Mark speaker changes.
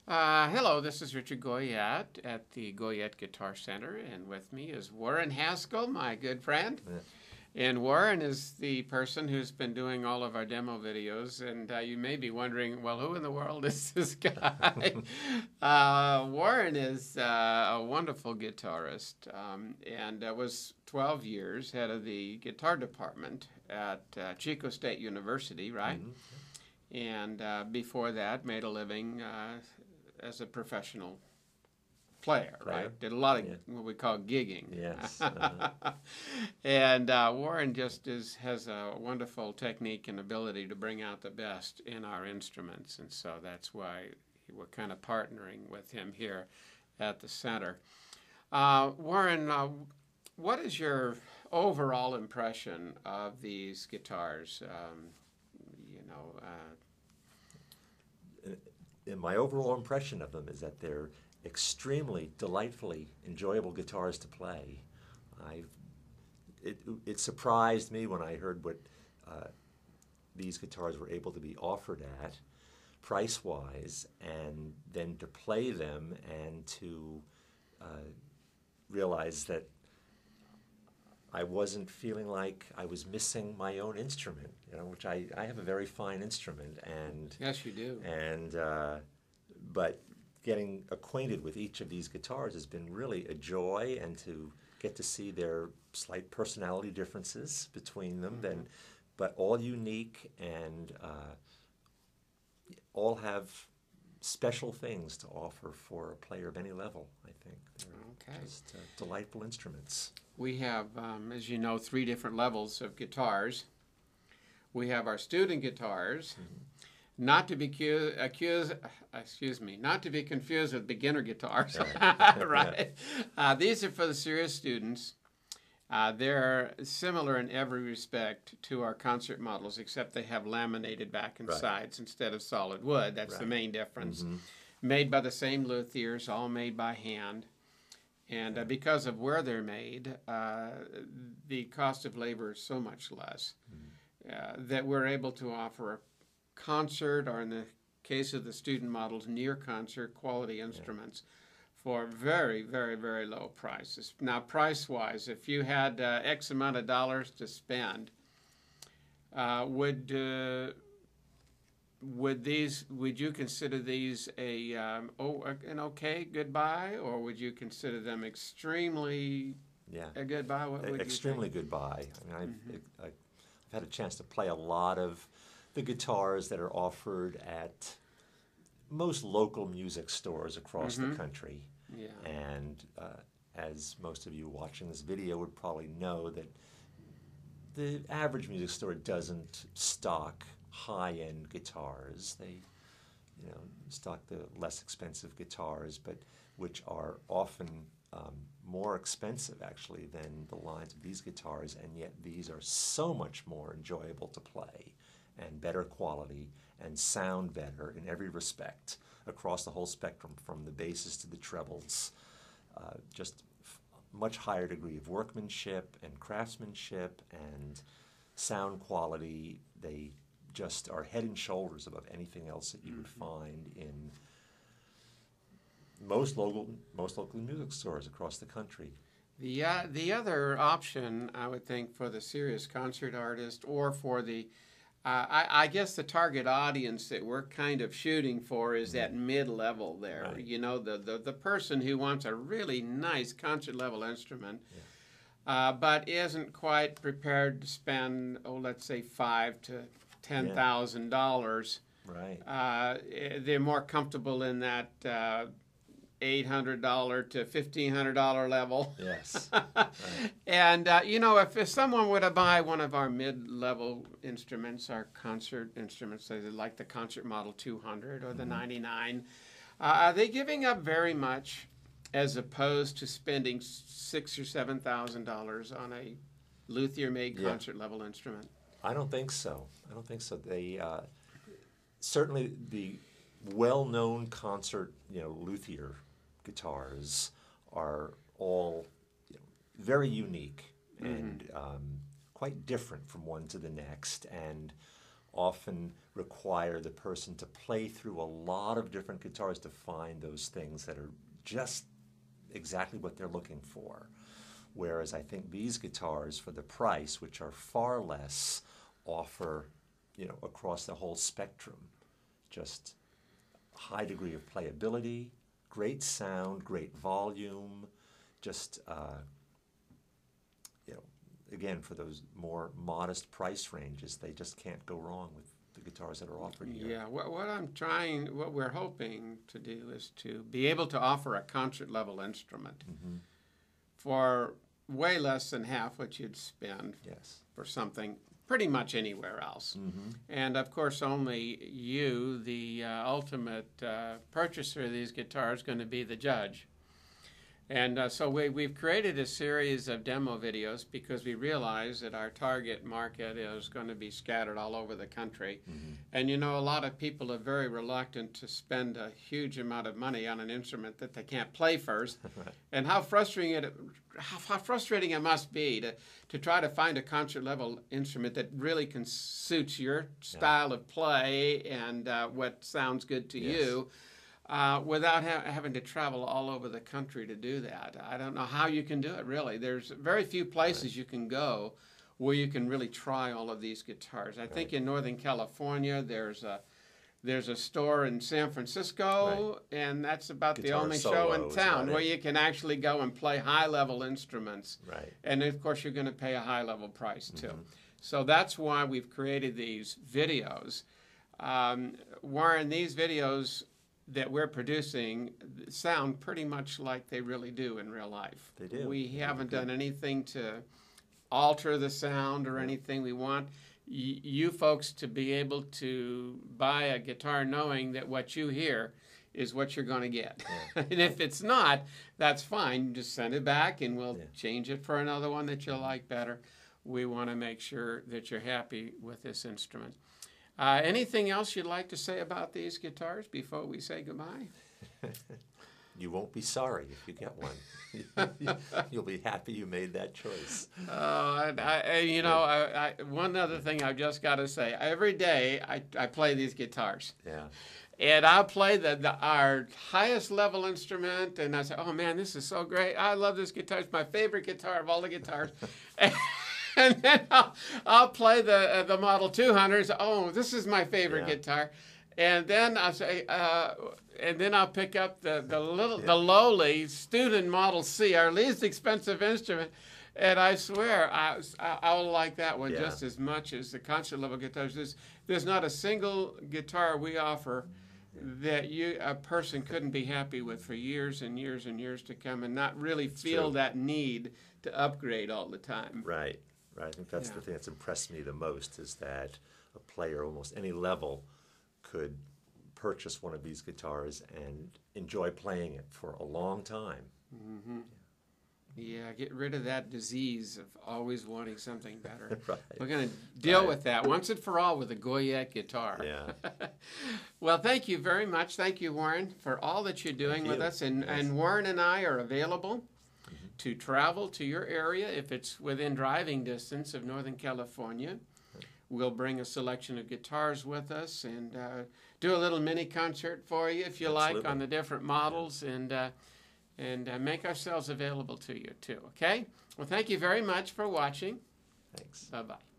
Speaker 1: Hello, this is Richard Goyette at the Goyette Guitar Center, and with me is Warren Haskell, my good friend.
Speaker 2: Yeah.
Speaker 1: And Warren is the person who's been doing all of our demo videos, and you may be wondering, well, who in the world is this guy? Warren is a wonderful guitarist, and was 12 years head of the guitar department at Chico State University, right?
Speaker 2: Mm-hmm.
Speaker 1: And before that, made a living as a professional player, right? Did a lot of what we call gigging.
Speaker 2: Yes.
Speaker 1: And Warren just has a wonderful technique and ability to bring out the best in our instruments, and so that's why we're kind of partnering with him here at the center. Warren, what is your overall impression of these guitars?
Speaker 2: My overall impression of them is that they're extremely delightfully enjoyable guitars to play. It surprised me when I heard what these guitars were able to be offered at price-wise, and then to play them and to realize that I wasn't feeling like I was missing my own instrument, which I have a very fine instrument, and
Speaker 1: yes, you do.
Speaker 2: And but getting acquainted with each of these guitars has been really a joy, and to get to see their slight personality differences between them, but all unique and all have special things to offer for a player of any level, I think. They're just delightful instruments.
Speaker 1: We have, as you know, 3 different levels of guitars. We have our student guitars, not to be not to be confused with beginner guitars, right? These are for the serious students. They're similar in every respect to our concert models, except they have laminated back and sides instead of solid wood. That's the main difference. Made by the same luthiers, all made by hand. And because of where they're made, the cost of labor is so much less that we're able to offer a concert, or in the case of the student models, near concert quality instruments for very, very, very low prices. Now, price-wise, if you had X amount of dollars to spend, would you consider these an okay goodbye, or would you consider them extremely a goodbye? What would
Speaker 2: extremely
Speaker 1: you think?
Speaker 2: goodbye. I mean, I've had a chance to play a lot of the guitars that are offered at most local music stores across the country.
Speaker 1: Yeah.
Speaker 2: And as most of you watching this video would probably know, that the average music store doesn't stock high-end guitars. They, stock the less expensive guitars, but which are often more expensive, actually, than the lines of these guitars, and yet these are so much more enjoyable to play, and better quality, and sound better in every respect, across the whole spectrum, from the basses to the trebles. Just much higher degree of workmanship and craftsmanship and sound quality. They just are head and shoulders above anything else that you would find in most local music stores across the country.
Speaker 1: The other option, I would think, for the serious concert artist, or for the I guess the target audience that we're kind of shooting for is that mid-level there.
Speaker 2: Right.
Speaker 1: The person who wants a really nice concert-level instrument, but isn't quite prepared to spend, let's say $5,000 to $10,000.
Speaker 2: Right.
Speaker 1: They're more comfortable in that $800 to $1,500 level.
Speaker 2: Yes. Right.
Speaker 1: And, if someone were to buy one of our mid-level instruments, our concert instruments, say like the Concert Model 200 or the 99, are they giving up very much as opposed to spending $6,000 or $7,000 on a luthier-made concert-level instrument?
Speaker 2: I don't think so. They certainly, the well-known concert, luthier guitars are all very unique and quite different from one to the next, and often require the person to play through a lot of different guitars to find those things that are just exactly what they're looking for. Whereas I think these guitars, for the price, which are far less, offer, across the whole spectrum, just a high degree of playability, great sound, great volume, just, again, for those more modest price ranges, they just can't go wrong with the guitars that are offered here.
Speaker 1: Yeah, what we're hoping to do is to be able to offer a concert level instrument for way less than half what you'd spend for something pretty much anywhere else. And of course, only you, the ultimate purchaser of these guitars, is going to be the judge. And so we've created a series of demo videos because we realize that our target market is going to be scattered all over the country. And a lot of people are very reluctant to spend a huge amount of money on an instrument that they can't play first. And how frustrating it must be to try to find a concert level instrument that really suits your style of play and what sounds good to you. Without having to travel all over the country to do that. I don't know how you can do it, really. There's very few places you can go where you can really try all of these guitars. I think in Northern California there's a store in San Francisco, and that's about the only show in town where you can actually go and play high-level instruments. And, of course, you're going to pay a high-level price, too. So that's why we've created these videos. Warren, these videos that we're producing sound pretty much like they really do in real life.
Speaker 2: They do.
Speaker 1: We haven't done anything to alter the sound or anything. We want you folks to be able to buy a guitar knowing that what you hear is what you're going to get. And if it's not, that's fine. Just send it back and we'll change it for another one that you'll like better. We want to make sure that you're happy with this instrument. Anything else you'd like to say about these guitars before we say goodbye?
Speaker 2: You won't be sorry if you get one. You'll be happy you made that choice. One other thing I've just got to say. Every day I play these guitars. And I'll play our highest level instrument, and I say, oh, man, this is so great. I love this guitar. It's my favorite guitar of all the guitars. And then I'll play the Model 200. Oh, this is my favorite guitar. And then I'll say, and then I'll pick up the lowly student Model C, our least expensive instrument. And I swear, I'll like that one just as much as the concert level guitars. There's not a single guitar we offer that a person couldn't be happy with for years and years and years to come and not really feel that need to upgrade all the time. Right. I think that's the thing that's impressed me the most, is that a player almost any level could purchase one of these guitars and enjoy playing it for a long time.
Speaker 1: Yeah, get rid of that disease of always wanting something better. We're going to deal with that once and for all with a Goyette guitar. Well, thank you very much. Thank you, Warren, for all that you're doing with us. And Warren and I are available to travel to your area if it's within driving distance of Northern California. We'll bring a selection of guitars with us and do a little mini concert for you if you like on the different models and make ourselves available to you too, okay? Well, thank you very much for watching.
Speaker 2: Thanks.
Speaker 1: Bye-bye.